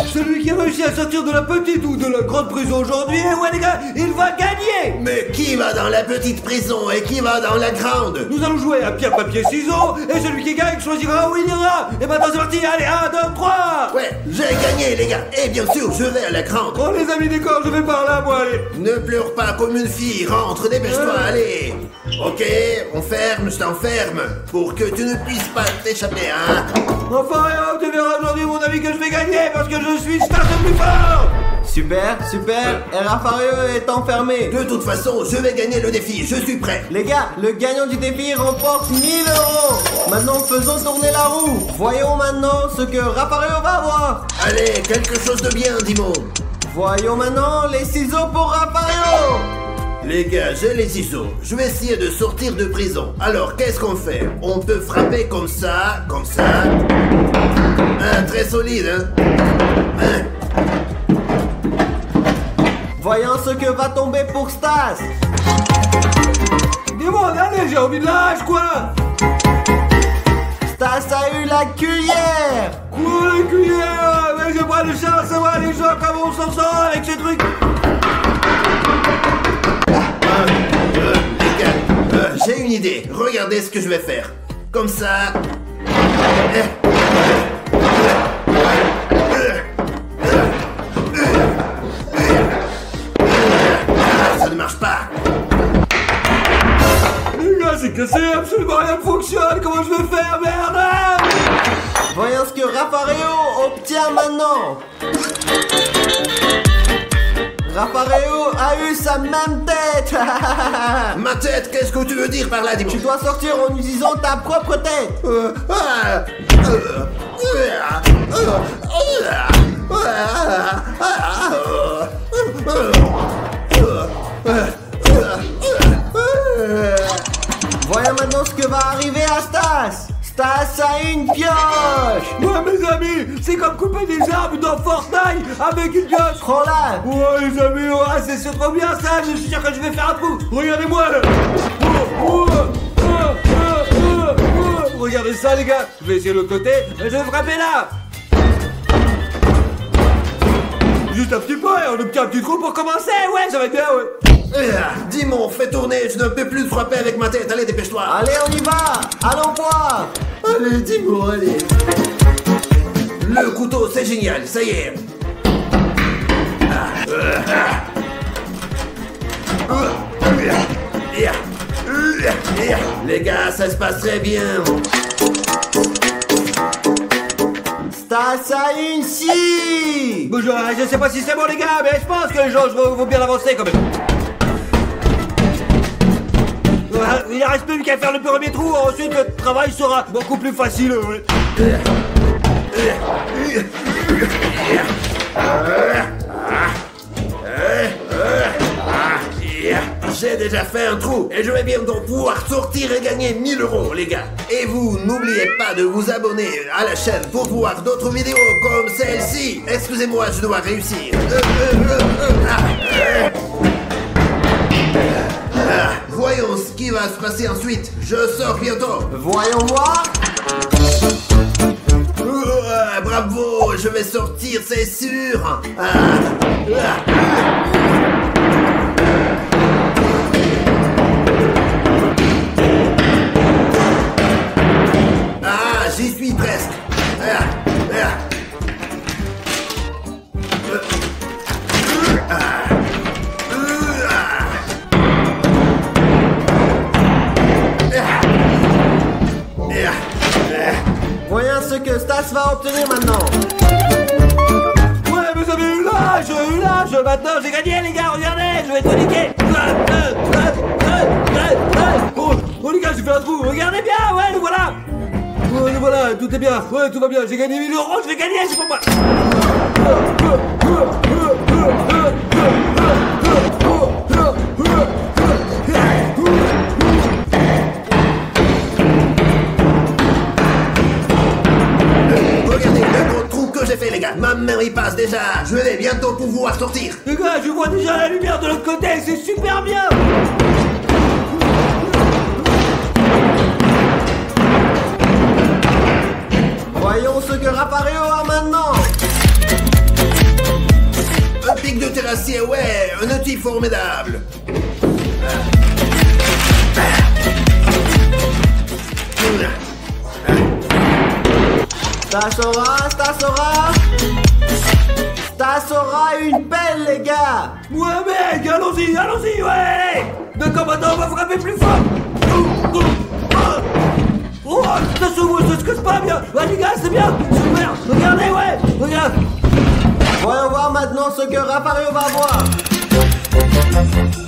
Celui qui a réussi à sortir de la petite ou de la grande prison aujourd'hui, ouais les gars, il va gagner. Mais qui va dans la petite prison et qui va dans la grande? Nous allons jouer à pierre, papier, ciseaux, et celui qui gagne choisira où il ira. Et maintenant c'est parti, allez, 1, 2, 3. Ouais, j'ai gagné les gars, et bien sûr je vais à la grande. Oh les amis, d'accord, je vais par là, moi, allez. Ne pleure pas comme une fille, rentre, dépêche-toi, allez. Ok, on ferme, je t'enferme, pour que tu ne puisses pas t'échapper, hein. Enfin, tu verras aujourd'hui mon ami que je vais gagner parce que je suis Stas le plus fort. Super, super, et Raffario est enfermé. De toute façon, je vais gagner le défi, je suis prêt. Les gars, le gagnant du défi remporte 1000 €. Maintenant, faisons tourner la roue. Voyons maintenant ce que Raffario va avoir. Allez, quelque chose de bien, Dimon. Voyons maintenant les ciseaux pour Raffario. Les gars, j'ai les ciseaux. Je vais essayer de sortir de prison. Alors, qu'est-ce qu'on fait? On peut frapper comme ça, comme ça. Très solide, hein. Voyons ce que va tomber pour Stas. Dis-moi, allez, j'ai envie de lâche, quoi. Stas a eu la cuillère. Quoi, la cuillère? Mais j'ai pas de chance, ça va, les gens, comment on s'en sort avec ces trucs? Les gars, j'ai une idée. Regardez ce que je vais faire. Comme ça. Ça ne marche pas. Les gars, c'est cassé, absolument rien ne fonctionne. Comment je vais faire, merde? Voyons ce que Raffario obtient maintenant. Raffario a eu sa même tête. Ma tête, qu'est-ce que tu veux dire par là, Dimon? Tu dois sortir en utilisant ta propre tête. Voyons maintenant ce que va arriver à Stas. Stas a une pioche. Ouais, mes amis, c'est comme couper des arbres dans Fortnite avec une pioche. Prends-la. Ouais, les amis, ouais, c'est trop bien ça. Je suis sûr que je vais faire un trou. Regardez-moi là. Regardez ça, les gars. Je vais essayer de l'autre côté et je vais frapper là. Juste un petit peu et on obtient un petit trou pour commencer. Ouais, ça va être bien, ouais. Dimon, fais tourner, je ne peux plus frapper avec ma tête, allez, dépêche-toi. Allez, on y va. Allons voir. Allez, Dimon, allez. Le couteau, c'est génial, ça y est. Les gars, ça se passe très bien. Stas a une scie. Bon, je sais pas si c'est bon, les gars, mais je pense que les gens vont bien avancer quand même. Il ne reste plus qu'à faire le premier trou, ensuite le travail sera beaucoup plus facile. Ouais. J'ai déjà fait un trou et je vais bientôt pouvoir sortir et gagner 1000 €, les gars. Et vous, n'oubliez pas de vous abonner à la chaîne pour voir d'autres vidéos comme celle-ci. Excusez-moi, je dois réussir. Voyons ce qui va se passer ensuite. Je sors bientôt. Voyons voir. Bravo, je vais sortir, c'est sûr. J'y suis presque. Voyons ce que Stas va obtenir maintenant. Ouais, mes amis, lâche, maintenant j'ai gagné, les gars, regardez, je vais tout niquer. Oh, les gars, j'ai fait un trou, regardez bien, ouais, le voilà. Ouais, le voilà, tout est bien, ouais, tout va bien, j'ai gagné 1000 €, je vais gagner, c'est pour moi. Regardez le gros trou que j'ai fait, les gars. Ma main y passe déjà. Je vais bientôt pouvoir sortir. Les gars, je vois déjà la lumière de l'autre côté, c'est super bien. Voyons ce que Raffario a maintenant. cuirassier, ouais, un outil formidable. Stasora, une pelle, les gars. Ouais, mec, allons-y, ouais. D'accord, maintenant, on va frapper plus fort. Oh, ça se casse pas bien. Ouais, les gars, c'est bien. Super. Regardez, ouais. Regarde. Voyons voir maintenant ce que Rafario va voir.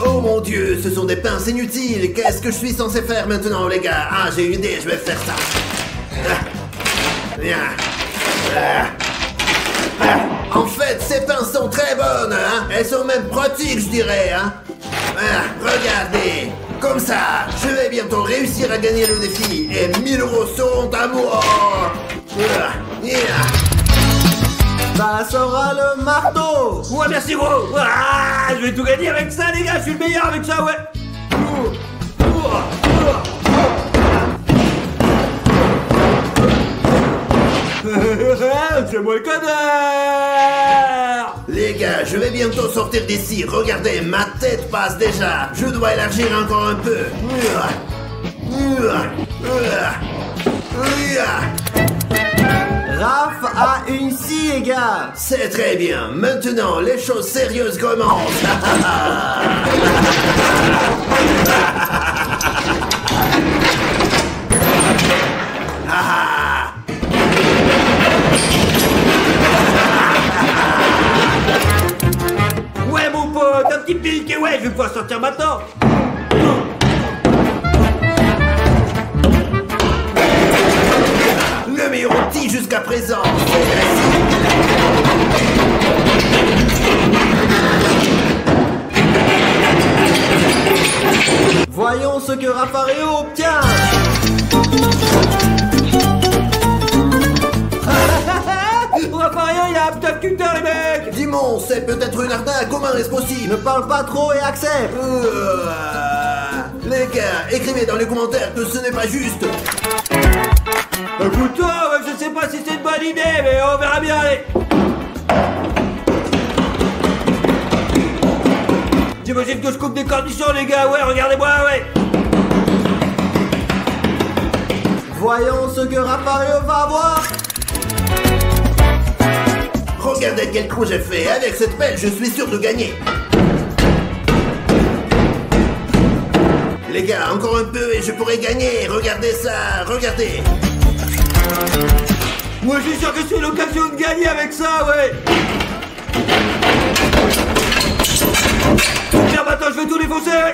Oh mon Dieu, ce sont des pinces inutiles. Qu'est-ce que je suis censé faire maintenant, les gars? Ah, j'ai une idée, je vais faire ça. En fait, ces pinces sont très bonnes, hein. Elles sont même pratiques, je dirais, hein. Regardez. Comme ça, je vais bientôt réussir à gagner le défi et 1000 € seront à moi. Stasora, le marteau. Ouais, merci, gros. Ah, je vais tout gagner avec ça, les gars. Je suis le meilleur avec ça, ouais. C'est moi le connard. Les gars, je vais bientôt sortir d'ici. Regardez, ma tête passe déjà. Je dois élargir encore un peu. Raph a une scie, les gars. C'est très bien. Maintenant, les choses sérieuses commencent. Ouais, mon pote, un petit pic. Et ouais, je vais pouvoir sortir maintenant. Le meilleur outil jusqu'à présent. Voyons ce que Rafario obtient. Rafario, il a un putain les mecs. Dimon, c'est peut-être une arnaque. Comment est-ce possible? Ne parle pas trop et accepte. Les gars, écrivez dans les commentaires que ce n'est pas juste. Écoute, je sais pas si c'est une bonne idée, mais on verra bien, allez. J'imagine que je coupe des cornichons, les gars, ouais, regardez-moi, ouais. Voyons ce que Rafario va avoir. Regardez quel coup j'ai fait. Avec cette pelle, je suis sûr de gagner. Les gars, encore un peu et je pourrais gagner. Regardez ça, regardez. Moi, je suis sûr que c'est l'occasion de gagner avec ça, ouais. Tiens, maintenant, je vais tout défoncer, ouais.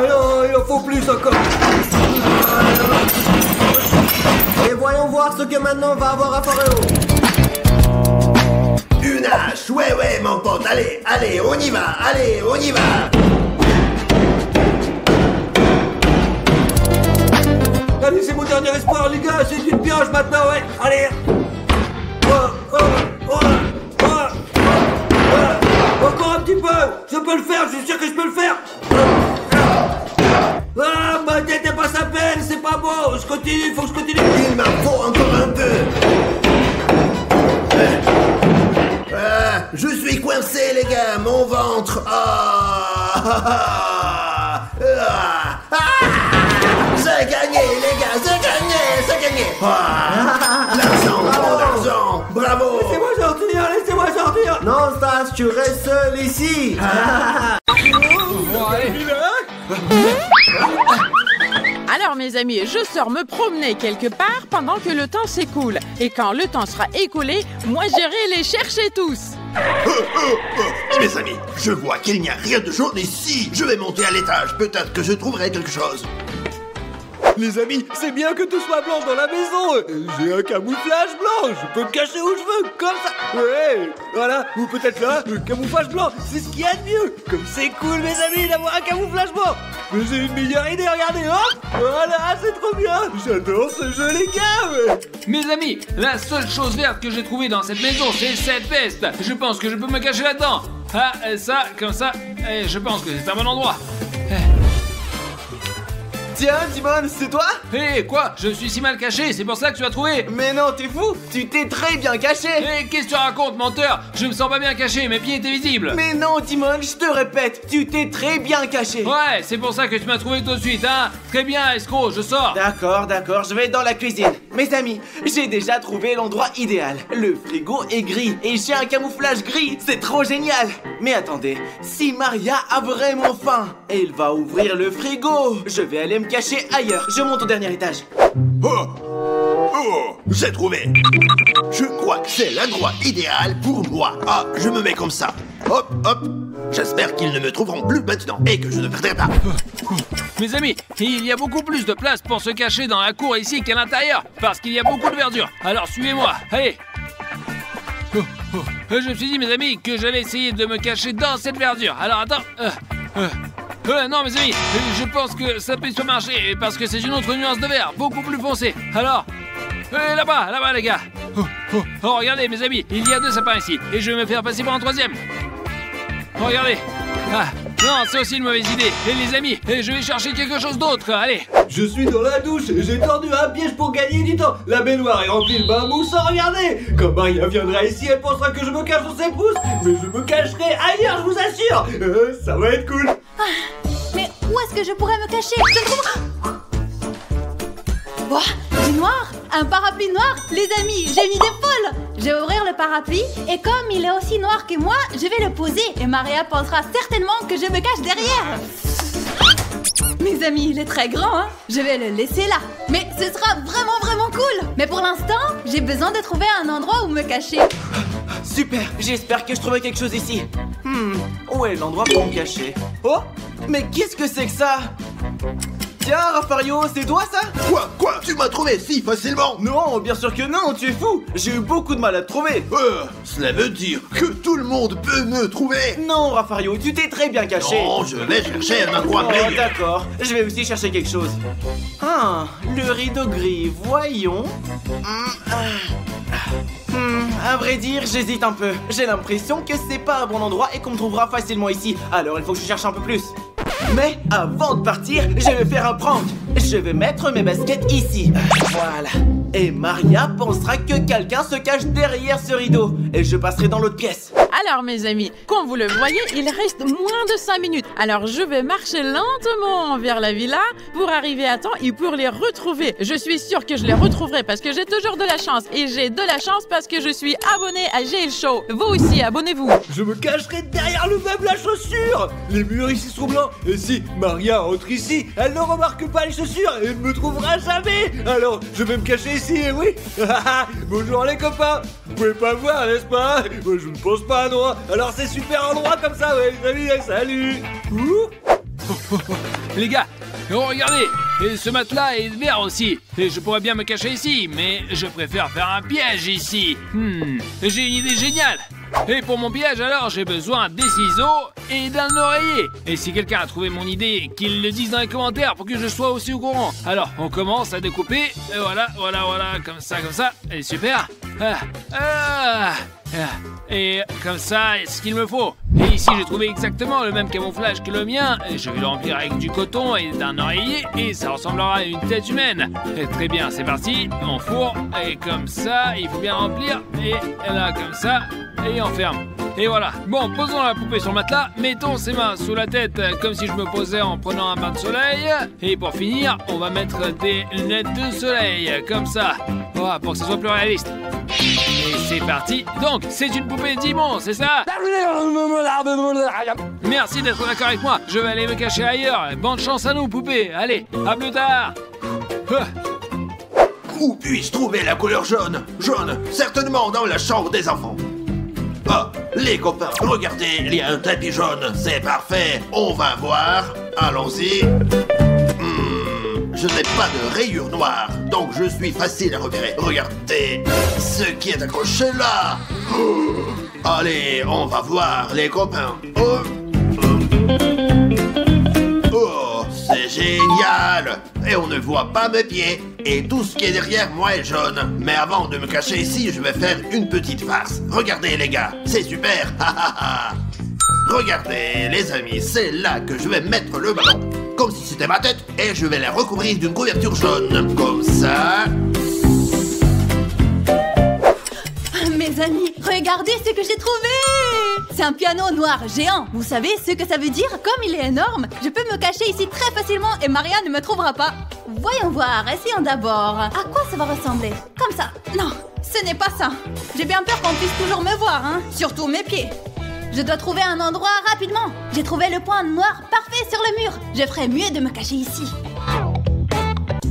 Non, il en faut plus encore. Et voyons voir ce que maintenant va avoir Rafario. Une hache, ouais, mon pote. Allez, on y va. Allez, on y va. Allez, c'est mon dernier espoir, les gars. C'est une pioche maintenant, ouais. Allez. Encore un petit peu. Je peux le faire, je suis sûr que je peux le faire. Ah, ma tête est pas sa peine, c'est pas bon. Je continue, faut que je continue. Il m'en faut encore un peu. Je suis coincé, les gars. Mon ventre. J'ai gagné, les gars. J'ai gagné. L'argent, trop d'argent. Bravo. Laissez-moi sortir, laissez-moi sortir. Non, Stas, tu restes seul ici. Alors mes amis, je sors me promener quelque part pendant que le temps s'écoule. Et quand le temps sera écoulé, moi j'irai les chercher tous. Mes amis, je vois qu'il n'y a rien de jaune ici. Je vais monter à l'étage. Peut-être que je trouverai quelque chose. Les amis, c'est bien que tout soit blanc dans la maison. J'ai un camouflage blanc, je peux me cacher où je veux, comme ça. Ouais, voilà, ou peut-être là, le camouflage blanc, c'est ce qu'il y a de mieux. Comme c'est cool, mes amis, d'avoir un camouflage blanc. Mais j'ai une meilleure idée, regardez, hop. Voilà, c'est trop bien. J'adore ce jeu, les gars. Ouais. Mes amis, la seule chose verte que j'ai trouvée dans cette maison, c'est cette veste. Je pense que je peux me cacher là-dedans. Ah, ça, comme ça, et je pense que c'est un bon endroit. Tiens, Timon, c'est toi? Hé, quoi? Je suis si mal caché, c'est pour ça que tu as trouvé? Mais non, t'es fou! Tu t'es très bien caché! Hé, qu'est-ce que tu racontes, menteur? Je me sens pas bien caché, mes pieds étaient visibles. Mais non, Timon, je te répète, tu t'es très bien caché! Ouais, c'est pour ça que tu m'as trouvé tout de suite, hein? Très bien, escroc, je sors. D'accord, je vais dans la cuisine. Mes amis, j'ai déjà trouvé l'endroit idéal. Le frigo est gris et j'ai un camouflage gris, c'est trop génial! Mais attendez, si Maria a vraiment faim, elle va ouvrir le frigo. Je vais aller me cacher ailleurs, je monte au dernier étage. Oh, j'ai trouvé. Je crois que c'est l'endroit idéal pour moi. Ah, je me mets comme ça. Hop, hop. J'espère qu'ils ne me trouveront plus maintenant et que je ne perdrai pas. Mes amis, il y a beaucoup plus de place pour se cacher dans la cour ici qu'à l'intérieur, parce qu'il y a beaucoup de verdure. Alors suivez-moi, allez. Je me suis dit, mes amis, que j'allais essayer de me cacher dans cette verdure. Alors attends. Non, mes amis, je pense que ça peut marcher parce que c'est une autre nuance de vert, beaucoup plus foncée. Alors, là-bas, les gars. Oh, regardez, mes amis, il y a 2 sapins ici et je vais me faire passer pour un 3e. Oh, regardez. Ah, non, c'est aussi une mauvaise idée. Et les amis, je vais chercher quelque chose d'autre. Allez. Je suis dans la douche et j'ai tendu un piège pour gagner du temps. La baignoire est remplie de bain moussant, regardez. Quand Maria viendra ici, elle pensera que je me cache dans ses pousses. Mais je me cacherai ailleurs, je vous assure. Ça va être cool. Mais où est-ce que je pourrais me cacher? Je ne trouve... Ouah, du noir? Un parapluie noir? Les amis, j'ai une idée folle! Je vais ouvrir le parapluie et comme il est aussi noir que moi, je vais le poser et Maria pensera certainement que je me cache derrière. Mes amis, il est très grand, hein? Je vais le laisser là. Mais ce sera vraiment cool. Mais pour l'instant, j'ai besoin de trouver un endroit où me cacher. Super, j'espère que je trouverai quelque chose ici. Où est l'endroit pour me cacher? Oh, mais qu'est-ce que c'est que ça? Tiens, Raffario, c'est toi ça? Quoi? Tu m'as trouvé si facilement? Non, bien sûr que non, tu es fou. J'ai eu beaucoup de mal à te trouver. Cela veut dire que tout le monde peut me trouver? Non, Raffario, tu t'es très bien caché. Non, je vais chercher un endroit meilleur. D'accord, je vais aussi chercher quelque chose. Le rideau gris, voyons. À vrai dire, j'hésite un peu. J'ai l'impression que c'est pas un bon endroit et qu'on me trouvera facilement ici. Alors il faut que je cherche un peu plus. Mais avant de partir, je vais faire un prank. Je vais mettre mes baskets ici. Voilà. Et Maria pensera que quelqu'un se cache derrière ce rideau. Et je passerai dans l'autre pièce. Alors mes amis, comme vous le voyez, il reste moins de 5 minutes. Alors je vais marcher lentement vers la villa pour arriver à temps et pour les retrouver. Je suis sûre que je les retrouverai parce que j'ai toujours de la chance. Et j'ai de la chance parce que je suis abonné à GL Show. Vous aussi, abonnez-vous. Je me cacherai derrière le meuble à chaussures. Les murs ici sont blancs. Et si Maria entre ici, elle ne remarque pas les chaussures et ne me trouvera jamais. Alors je vais me cacher ici, oui. Bonjour les copains. Vous pouvez pas voir, n'est-ce pas? Moi je ne pense pas, non. Alors c'est super endroit comme ça, ouais, les amis, salut. Les gars, regardez, et ce matelas est vert aussi. Et je pourrais bien me cacher ici, mais je préfère faire un piège ici. J'ai une idée géniale. Et pour mon piège, alors, j'ai besoin des ciseaux et d'un oreiller. Et si quelqu'un a trouvé mon idée, qu'il le dise dans les commentaires pour que je sois aussi au courant. Alors, on commence à découper. Et voilà, comme ça. Et super. Et comme ça, ce qu'il me faut. Et ici, j'ai trouvé exactement le même camouflage que le mien. Et je vais le remplir avec du coton et d'un oreiller. Et ça ressemblera à une tête humaine. Et très bien, c'est parti. On fourre. Et comme ça, il faut bien remplir. Et là, comme ça. Et on ferme. Et voilà. Bon, posons la poupée sur le matelas. Mettons ses mains sous la tête comme si je me posais en prenant un bain de soleil. Et pour finir, on va mettre des lunettes de soleil. Comme ça. Voilà, pour que ce soit plus réaliste. Et c'est parti. Donc, c'est une poupée Dimon, c'est ça? Merci d'être d'accord avec moi. Je vais aller me cacher ailleurs. Bonne chance à nous, poupée. Allez, à plus tard. Où puis-je trouver la couleur jaune? Jaune, certainement dans la chambre des enfants. Ah, les copains, regardez, il y a un tapis jaune. C'est parfait. On va voir. Allons-y. Je n'ai pas de rayures noires, donc je suis facile à repérer. Regardez ce qui est accroché là. Allez, on va voir les copains. Oh, c'est génial. Et on ne voit pas mes pieds. Et tout ce qui est derrière moi est jaune. Mais avant de me cacher ici, je vais faire une petite farce. Regardez les gars, c'est super. Regardez les amis, c'est là que je vais mettre le ballon. comme si c'était ma tête, et je vais la recouvrir d'une couverture jaune. Comme ça. Mes amis, regardez ce que j'ai trouvé! C'est un piano noir géant. Vous savez ce que ça veut dire? Comme il est énorme, je peux me cacher ici très facilement et Maria ne me trouvera pas. Voyons voir, essayons d'abord. À quoi ça va ressembler? Comme ça. Non, ce n'est pas ça. J'ai bien peur qu'on puisse toujours me voir, hein. Surtout mes pieds. Je dois trouver un endroit rapidement. J'ai trouvé le point noir parfait sur le mur. Je ferais mieux de me cacher ici.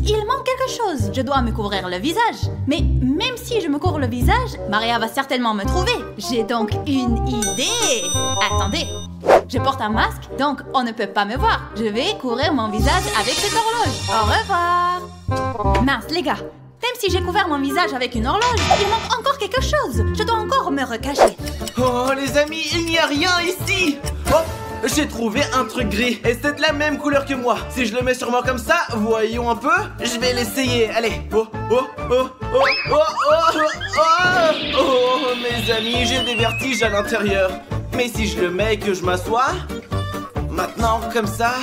Il manque quelque chose. Je dois me couvrir le visage. Mais même si je me couvre le visage, Maria va certainement me trouver. J'ai donc une idée. Attendez. Je porte un masque, donc on ne peut pas me voir. Je vais couvrir mon visage avec cette horloge. Au revoir. Mince, les gars. Même si j'ai couvert mon visage avec une horloge, il manque encore quelque chose. Je dois encore me recacher. Oh, les amis, il n'y a rien ici. Oh, j'ai trouvé un truc gris et c'est de la même couleur que moi. Si je le mets sur moi comme ça, voyons un peu. Je vais l'essayer. Allez. Oh, oh, oh, oh, oh, oh, oh, oh, mes amis, j'ai des vertiges à l'intérieur. Mais si je le mets et que je m'assois, maintenant comme ça.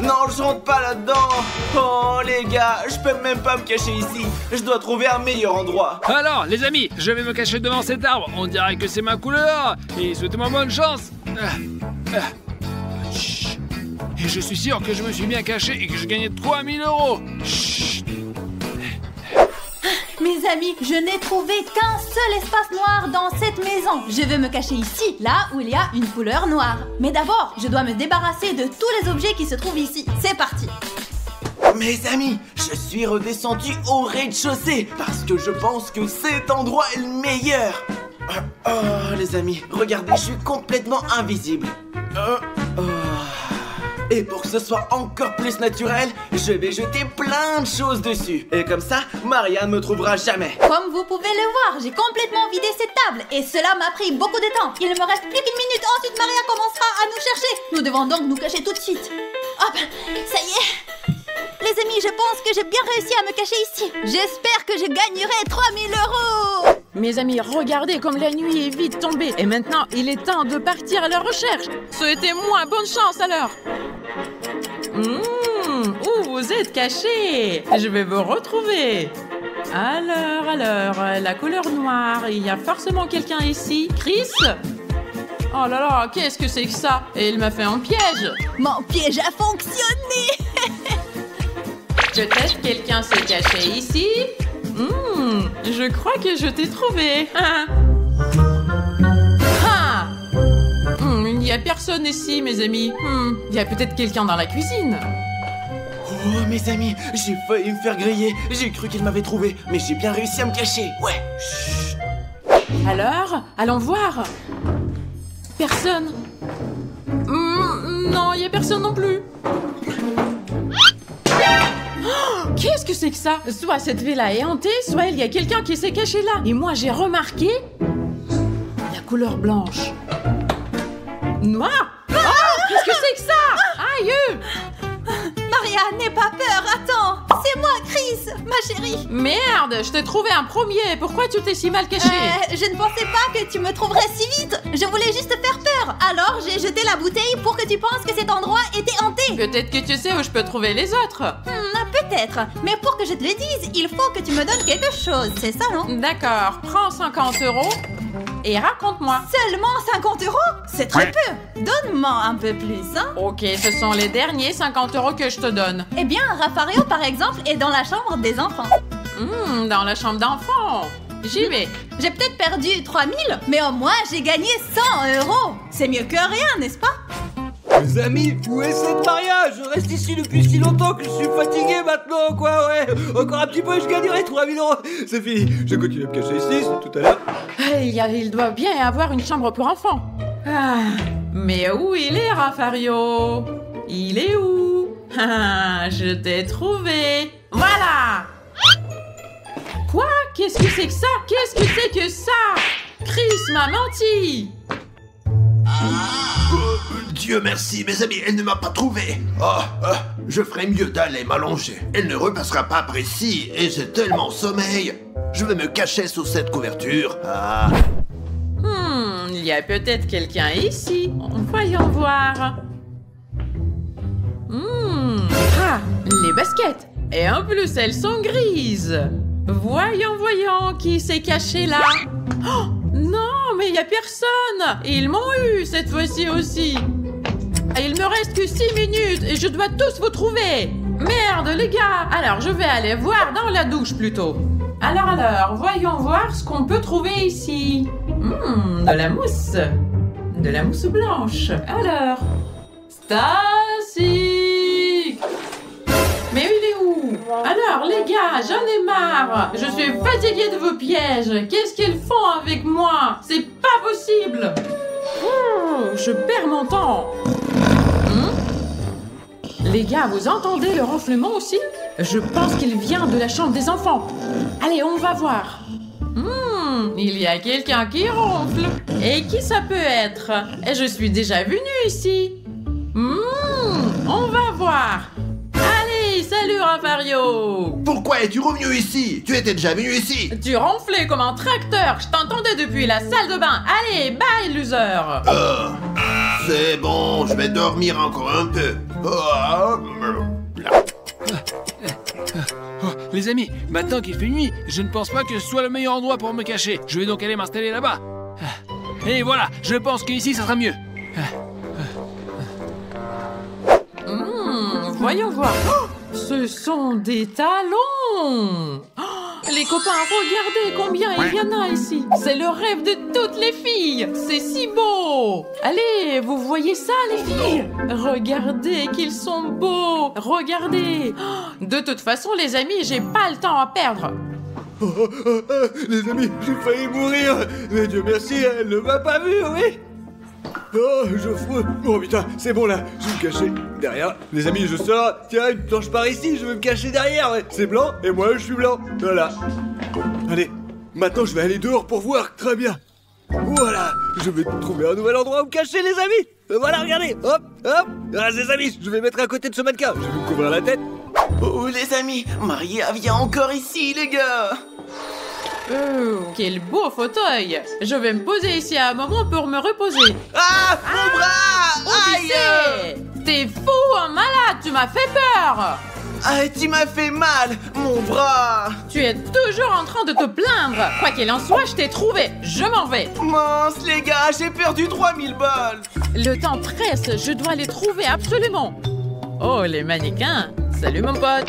Non, je rentre pas là-dedans. Oh les gars, je peux même pas me cacher ici. Je dois trouver un meilleur endroit. Alors, les amis, je vais me cacher devant cet arbre. On dirait que c'est ma couleur. Et souhaitez-moi bonne chance. Chut. Et je suis sûr que je me suis bien caché et que je gagnais 3000 €. Chut. Mes amis, je n'ai trouvé qu'un seul espace noir dans cette maison. Je vais me cacher ici, là où il y a une couleur noire. Mais d'abord, je dois me débarrasser de tous les objets qui se trouvent ici. C'est parti. Mes amis, je suis redescendu au rez-de-chaussée parce que je pense que cet endroit est le meilleur. Oh les amis, regardez, je suis complètement invisible. Et pour que ce soit encore plus naturel, je vais jeter plein de choses dessus. Et comme ça, Maria ne me trouvera jamais. Comme vous pouvez le voir, j'ai complètement vidé cette table. Et cela m'a pris beaucoup de temps. Il ne me reste plus qu'une minute, ensuite Maria commencera à nous chercher. Nous devons donc nous cacher tout de suite. Hop, ça y est. Les amis, je pense que j'ai bien réussi à me cacher ici. J'espère que je gagnerai 3000 €. Mes amis, regardez comme la nuit est vite tombée. Et maintenant, il est temps de partir à la recherche. Souhaitez-moi bonne chance alors. Où vous êtes cachés? Je vais vous retrouver. Alors, la couleur noire, il y a forcément quelqu'un ici. Chris? Oh là là, qu'est-ce que c'est que ça? Et il m'a fait un piège. Mon piège a fonctionné. Peut-être quelqu'un s'est caché ici. Je crois que je t'ai trouvé. Il n'y a personne ici, mes amis. Il y a peut-être quelqu'un dans la cuisine. Oh mes amis, j'ai failli me faire griller. J'ai cru qu'il m'avait trouvé, mais j'ai bien réussi à me cacher. Ouais. Chut. Alors, allons voir. Personne. Non, il n'y a personne non plus. Qu'est-ce que c'est que ça? Soit cette villa est hantée, soit il y a quelqu'un qui s'est caché là. Et moi, j'ai remarqué la couleur blanche. Noir? Qu'est-ce que c'est que ça? Aïe! Maria, n'aie pas peur, attends. C'est moi, Chris, ma chérie. Merde, je t'ai trouvé un premier. Pourquoi tu t'es si mal caché? Je ne pensais pas que tu me trouverais si vite. Je voulais juste te faire peur. Alors, j'ai jeté la bouteille pour que tu penses que cet endroit était hanté. Peut-être que tu sais où je peux trouver les autres. Peut-être. Mais pour que je te le dise, il faut que tu me donnes quelque chose. C'est ça, non? D'accord, prends 50 € et raconte-moi. Seulement 50 €? C'est très peu. Donne-moi un peu plus, hein? Ok, ce sont les derniers 50 € que je te donne. Eh bien, Raffario, par exemple, est dans la chambre des enfants. Dans la chambre d'enfants. J'y vais. J'ai peut-être perdu 3000, mais au moins, j'ai gagné 100 €. C'est mieux que rien, n'est-ce pas? Les amis, où est cette Maria? Je reste ici depuis si longtemps que je suis fatigué maintenant, quoi, ouais. Encore un petit peu et je gagnerai 3000 €. C'est fini, je continue à me cacher ici, c'est tout à l'heure. Il doit bien y avoir une chambre pour enfants. Mais où il est, Raffario? Il est où? Je t'ai trouvé. Voilà. Quoi? Qu'est-ce que c'est que ça? Qu'est-ce que c'est que ça? Chris m'a menti. Dieu merci, mes amis, elle ne m'a pas trouvé. Je ferais mieux d'aller m'allonger. Elle ne repassera pas par ici et j'ai tellement sommeil. Je vais me cacher sous cette couverture. Il y a peut-être quelqu'un ici. Voyons voir. Ah, les baskets. Et en plus, elles sont grises. Voyons, qui s'est caché là? Oh, non, mais il n'y a personne. Ils m'ont eu cette fois-ci aussi. Il me reste que 6 minutes et je dois tous vous trouver. Merde, les gars. Alors, je vais aller voir dans la douche plutôt. Alors, voyons voir ce qu'on peut trouver ici. De la mousse. De la mousse blanche. Alors, Stacy. Mais il est où? Alors, les gars, j'en ai marre. Je suis fatiguée de vos pièges. Qu'est-ce qu'ils font avec moi? C'est pas possible. Je perds mon temps. Les gars, vous entendez le ronflement aussi? Je pense qu'il vient de la chambre des enfants. Allez, on va voir. Il y a quelqu'un qui ronfle. Et qui ça peut être? Et je suis déjà venue ici. On va voir. Allez, salut Rafario. Pourquoi es-tu revenu ici? Tu étais déjà venu ici. Tu ronflais comme un tracteur. Je t'entendais depuis la salle de bain. Allez, bye, loser. C'est bon, je vais dormir encore un peu. Les amis, maintenant qu'il fait nuit, je ne pense pas que ce soit le meilleur endroit pour me cacher. Je vais donc aller m'installer là-bas. Et voilà, je pense qu'ici, ça sera mieux. Voyons voir. Oh, ce sont des talons. Les copains, regardez combien il y en a ici. C'est le rêve de toutes les filles. C'est si beau. Allez, vous voyez ça, les filles? Regardez qu'ils sont beaux. Regardez. De toute façon, les amis, j'ai pas le temps à perdre. Les amis, j'ai failli mourir. Mais Dieu merci, elle ne m'a pas vu, oui. Oh, je fous. Oh putain, c'est bon là, je vais me cacher derrière. Les amis, je sors. Tiens, une planche par ici, je vais me cacher derrière. Ouais. C'est blanc et moi je suis blanc. Voilà. Allez, maintenant je vais aller dehors pour voir. Très bien. Voilà, je vais trouver un nouvel endroit où me cacher, les amis. Voilà, regardez. Hop, hop. Ah, les amis, je vais mettre à côté de ce mannequin. Je vais me couvrir la tête. Oh, les amis, Maria vient encore ici, les gars. Quel beau fauteuil. Je vais me poser ici à un moment pour me reposer. Ah, mon bras. Aïe. T'es fou, un malade, tu m'as fait peur. Ah, tu m'as fait mal, mon bras. Tu es toujours en train de te plaindre. Quoi qu'il en soit, je t'ai trouvé. Je m'en vais. Mince, les gars, j'ai perdu 3000 balles. Le temps presse, je dois les trouver absolument. Oh, les mannequins. Salut, mon pote.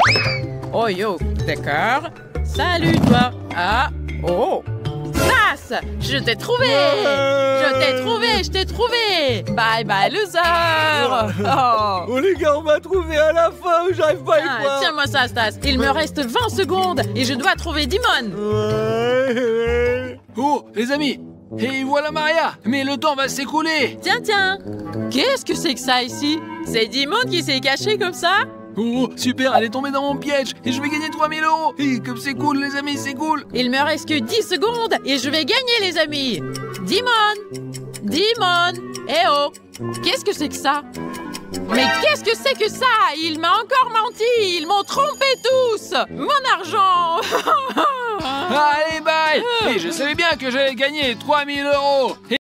Oh, yo, d'accord. Salut, toi. Ah, oh. Stas, je t'ai trouvé. Je t'ai trouvé. Bye, bye, loser. Oh, les gars, on m'a trouvé à la fin. J'arrive pas à y croire. Tiens-moi ça, Stas. Il me reste 20 secondes et je dois trouver Dimon. Oh, les amis. Et voilà Maria. Mais le temps va s'écouler. Tiens. Qu'est-ce que c'est que ça ici? C'est Dimon qui s'est caché comme ça? Oh, super, elle est tombée dans mon piège et je vais gagner 3000 €. Et comme c'est cool, les amis, c'est cool. Il me reste que 10 secondes et je vais gagner, les amis. Dimon. Eh oh, qu'est-ce que c'est que ça? Mais qu'est-ce que c'est que ça? Il m'a encore menti. Ils m'ont trompé tous. Mon argent. Allez, bye. Et je savais bien que j'allais gagner 3000 €.